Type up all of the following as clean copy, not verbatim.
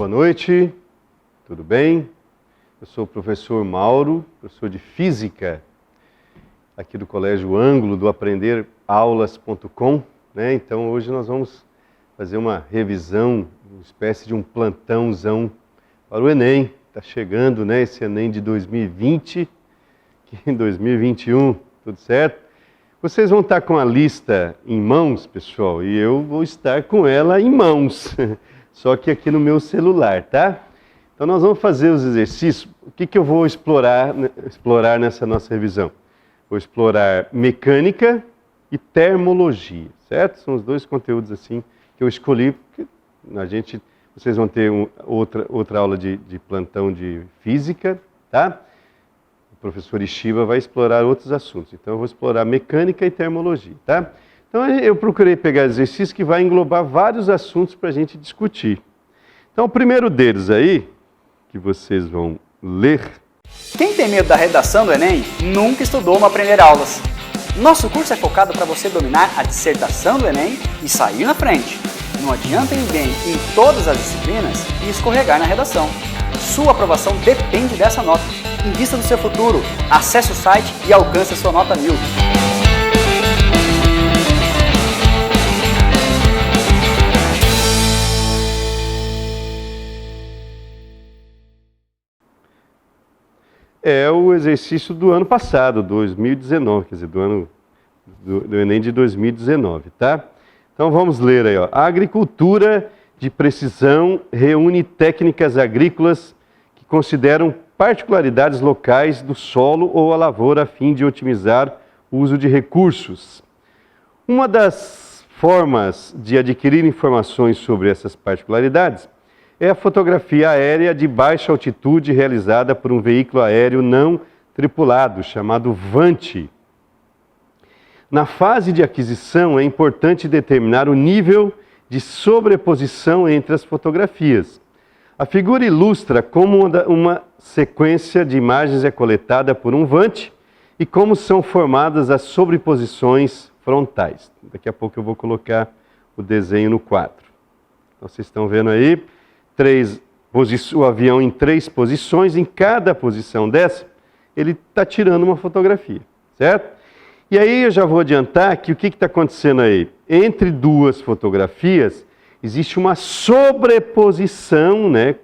boa noite, tudo bem? Eu sou o professor Mauro, professor de Física, aqui do Colégio Ângulo, do aprenderaulas.com, né? Então hoje nós vamos fazer uma revisão, uma espécie de um plantãozão para o Enem. Está chegando, né, esse Enem de 2020, que em 2021, tudo certo? Vocês vão estar com a lista em mãos, pessoal, e eu vou estar com ela em mãos, só que aqui no meu celular, tá? Então nós vamos fazer os exercícios. O que eu vou explorar nessa nossa revisão? Vou explorar mecânica e termologia, certo? São os dois conteúdos assim que eu escolhi, porque vocês vão ter outra aula de plantão de física, tá? O professor Ishiba vai explorar outros assuntos. Então eu vou explorar mecânica e termologia, tá? Então eu procurei pegar exercícios que vai englobar vários assuntos para a gente discutir. Então o primeiro deles aí, que vocês vão ler... Quem tem medo da redação do Enem nunca estudou no Aprender Aulas. Nosso curso é focado para você dominar a dissertação do Enem e sair na frente. Não adianta ir bem em todas as disciplinas e escorregar na redação. Sua aprovação depende dessa nota. Invista no seu futuro, acesse o site e alcance a sua nota 1000. É o exercício do ano passado, 2019, quer dizer, do Enem de 2019, tá? Então vamos ler aí, ó. A agricultura de precisão reúne técnicas agrícolas que consideram particularidades locais do solo ou a lavoura a fim de otimizar o uso de recursos. Uma das formas de adquirir informações sobre essas particularidades é a fotografia aérea de baixa altitude realizada por um veículo aéreo não tripulado, chamado VANT. Na fase de aquisição, é importante determinar o nível de sobreposição entre as fotografias. A figura ilustra como uma sequência de imagens é coletada por um VANT e como são formadas as sobreposições frontais. Daqui a pouco eu vou colocar o desenho no quadro. Então, vocês estão vendo aí o avião em 3 posições. Em cada posição dessa, ele está tirando uma fotografia, certo? E aí eu já vou adiantar que o que está acontecendo aí? Entre duas fotografias, existe uma sobreposição, né,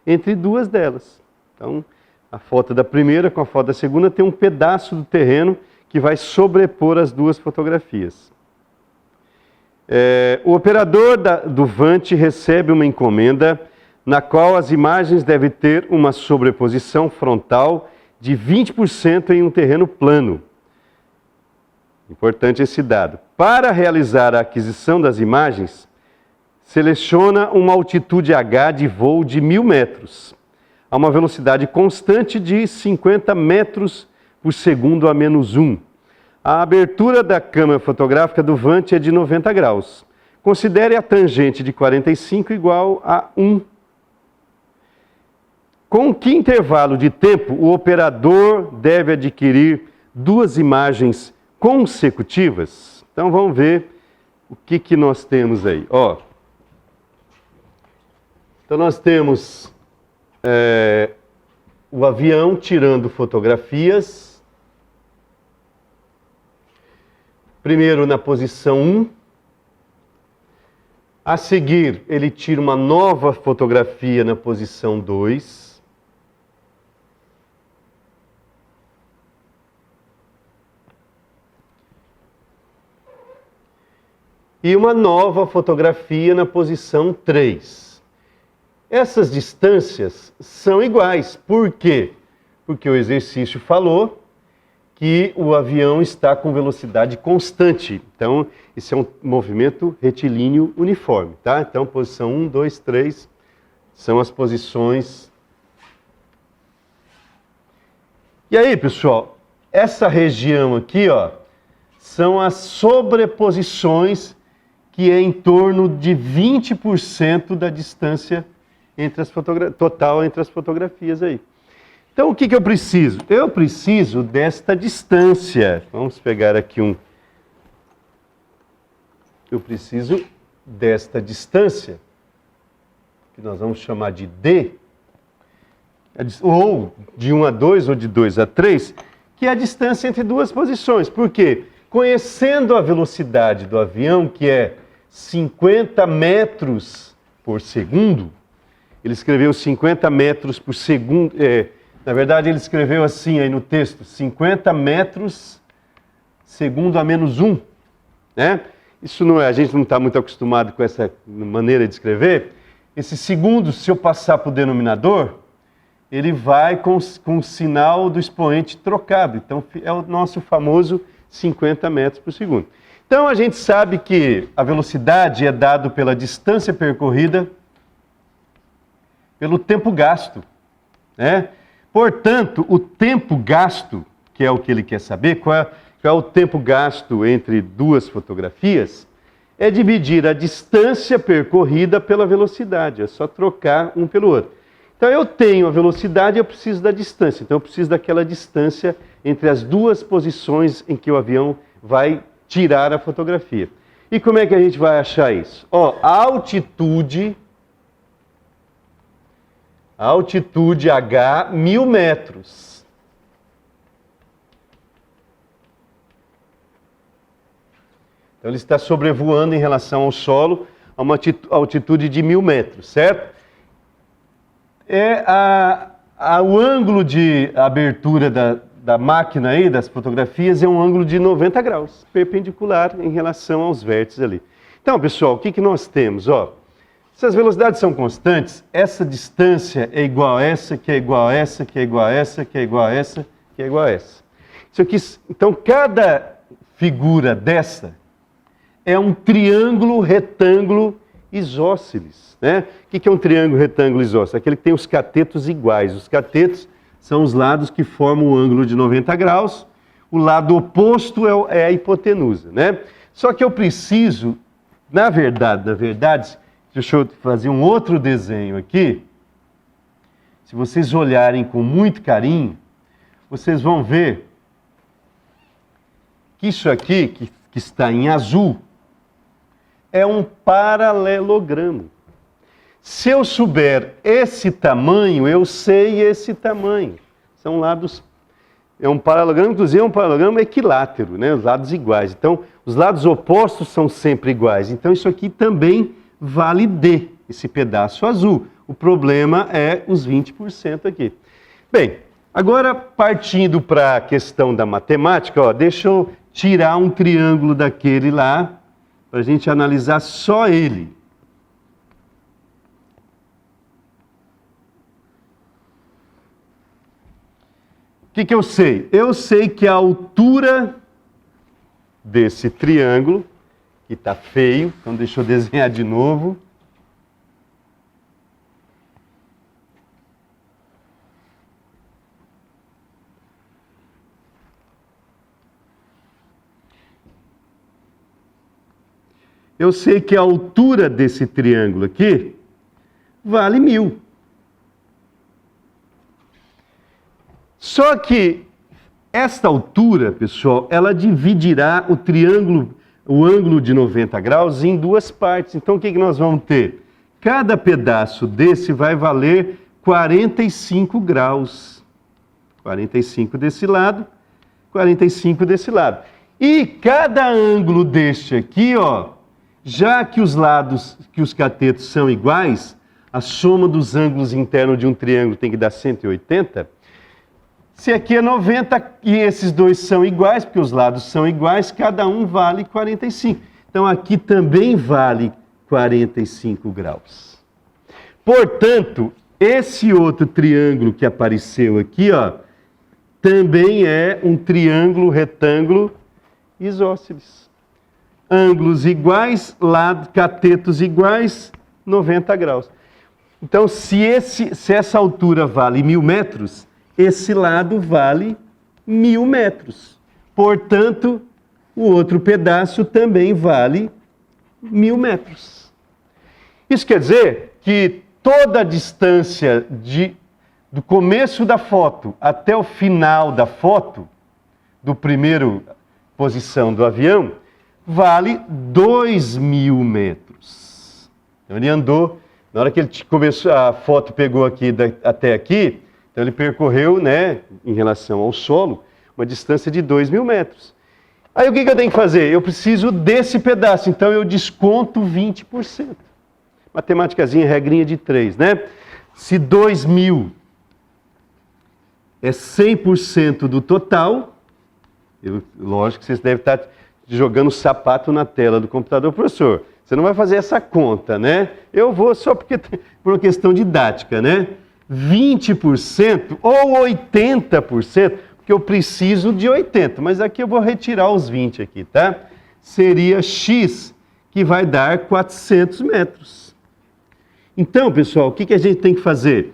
entre duas delas. Então, a foto da primeira com a foto da segunda tem um pedaço do terreno que vai sobrepor as duas fotografias. O operador do VANT recebe uma encomenda na qual as imagens devem ter uma sobreposição frontal de 20% em um terreno plano. Importante esse dado. Para realizar a aquisição das imagens, seleciona uma altitude H de voo de 1000 metros, a uma velocidade constante de 50 metros por segundo a menos 1. A abertura da câmera fotográfica do VANT é de 90 graus. Considere a tangente de 45 igual a 1. Com que intervalo de tempo o operador deve adquirir 2 imagens consecutivas? Então vamos ver o que nós temos aí. Ó, então nós temos o avião tirando fotografias. Primeiro na posição 1. A seguir, ele tira uma nova fotografia na posição 2. E uma nova fotografia na posição 3. Essas distâncias são iguais. Por quê? Porque o exercício falou que o avião está com velocidade constante. Então, esse é um movimento retilíneo uniforme, tá? Então, posição 1, 2, 3 são as posições. E aí, pessoal, essa região aqui, ó, são as sobreposições que é em torno de 20% da distância total entre as fotografias aí. Então, o que eu preciso? Eu preciso desta distância. Vamos pegar aqui eu preciso desta distância. que nós vamos chamar de D, ou de 1 a 2 ou de 2 a 3, que é a distância entre duas posições. Por quê? Conhecendo a velocidade do avião, que é 50 metros por segundo, ele escreveu 50 metros por segundo, na verdade ele escreveu assim aí no texto, 50 metros segundo a menos 1, né? Isso não é, a gente não está muito acostumado com essa maneira de escrever. Esse segundo, se eu passar para o denominador, ele vai com o sinal do expoente trocado. Então é o nosso famoso 50 metros por segundo. Então a gente sabe que a velocidade é dada pela distância percorrida, pelo tempo gasto, né? Portanto, o tempo gasto, que é o que ele quer saber, qual é o tempo gasto entre duas fotografias, é dividir a distância percorrida pela velocidade, é só trocar um pelo outro. Então eu tenho a velocidade, eu preciso da distância, então eu preciso daquela distância entre as duas posições em que o avião vai tirar a fotografia. E como é que a gente vai achar isso? Ó, a altitude H, 1000 metros. Então ele está sobrevoando em relação ao solo a uma altitude de 1000 metros, certo? O ângulo de abertura da máquina aí, das fotografias, é um ângulo de 90 graus, perpendicular em relação aos vértices ali. Então, pessoal, o que nós temos? Ó, se as velocidades são constantes, essa distância é igual a essa, que é igual a essa, que é igual a essa, que é igual a essa, que é igual a essa. Isso aqui, então, cada figura dessa é um triângulo retângulo isósceles, né? O que é um triângulo retângulo isósceles? Aquele que tem os catetos iguais. Os catetos são os lados que formam o ângulo de 90 graus. O lado oposto é a hipotenusa, né? Só que eu preciso, na verdade, deixa eu fazer um outro desenho aqui. Se vocês olharem com muito carinho, vocês vão ver que isso aqui, que está em azul, é um paralelogramo. Se eu souber esse tamanho, eu sei esse tamanho. São lados... É um paralelogramo, inclusive é um paralelogramo equilátero, né? Os lados iguais. Então, os lados opostos são sempre iguais. Então, isso aqui também vale D, esse pedaço azul. O problema é os 20% aqui. Bem, agora partindo para a questão da matemática, ó, deixa eu tirar um triângulo daquele lá, para a gente analisar só ele. O que eu sei? Eu sei que a altura desse triângulo, que está feio, então deixa eu desenhar de novo. Eu sei que a altura desse triângulo aqui vale 1000. Só que esta altura, pessoal, ela dividirá o triângulo, o ângulo de 90 graus em duas partes. Então o que nós vamos ter? Cada pedaço desse vai valer 45 graus. 45 desse lado, 45 desse lado. E cada ângulo deste aqui, ó, já que os lados, que os catetos são iguais, a soma dos ângulos internos de um triângulo tem que dar 180. Se aqui é 90 e esses dois são iguais, porque os lados são iguais, cada um vale 45. Então aqui também vale 45 graus. Portanto, esse outro triângulo que apareceu aqui, ó, também é um triângulo retângulo isósceles. Ângulos iguais, catetos iguais, 90 graus. Então, se essa altura vale 1000 metros, esse lado vale 1000 metros. Portanto, o outro pedaço também vale 1000 metros. Isso quer dizer que toda a distância do começo da foto até o final da foto, do primeiro posição do avião, vale 2000 metros. Então ele andou Na hora que ele começou, a foto pegou aqui até aqui, então ele percorreu, né, em relação ao solo, uma distância de 2.000 metros. Aí o que eu tenho que fazer? Eu preciso desse pedaço, então eu desconto 20%. Matemáticazinha, regrinha de 3, né? Se 2.000 é 100% do total, lógico que vocês devem estar jogando sapato na tela do computador, professor. Você não vai fazer essa conta, né? Eu vou só porque por uma questão didática, né? 20% ou 80%, porque eu preciso de 80, mas aqui eu vou retirar os 20 aqui, tá? Seria x, que vai dar 400 metros. Então, pessoal, o que a gente tem que fazer?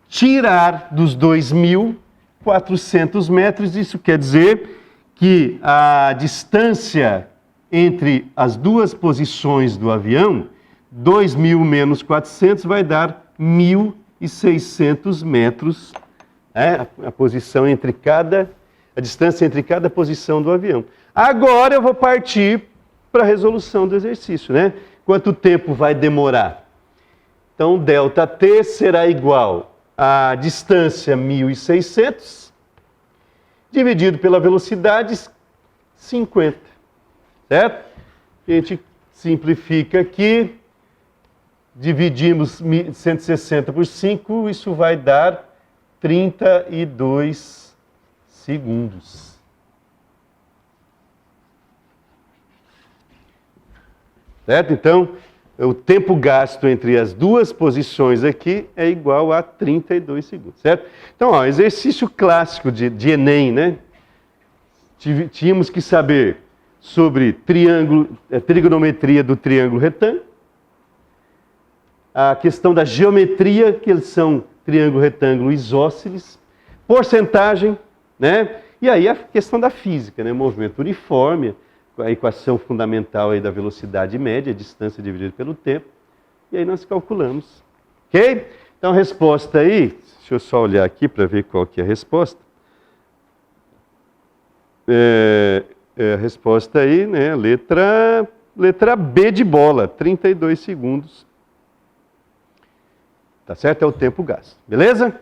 Tirar dos 2.400 metros, isso quer dizer que a distância entre as duas posições do avião, 2.000 menos 400 vai dar 1.600 metros, a posição entre a distância entre cada posição do avião. Agora eu vou partir para a resolução do exercício, né? Quanto tempo vai demorar? Então, ΔT será igual à distância 1.600, dividido pela velocidade 50, certo? A gente simplifica aqui, dividimos 160 por 5, isso vai dar 32 segundos. Certo? Então, o tempo gasto entre as duas posições aqui é igual a 32 segundos, certo? Então, ó, exercício clássico de Enem, né? Tínhamos que saber sobre trigonometria do triângulo retângulo, a questão da geometria, que eles são triângulo retângulo isósceles, porcentagem, né? E aí a questão da física, né? Movimento uniforme, a equação fundamental aí da velocidade média, a distância dividida pelo tempo, e aí nós calculamos, ok? Então, a resposta aí, deixa eu só olhar aqui para ver qual que é a resposta. A resposta aí, né, letra B de bola, 32 segundos. Tá certo? É o tempo gasto, beleza?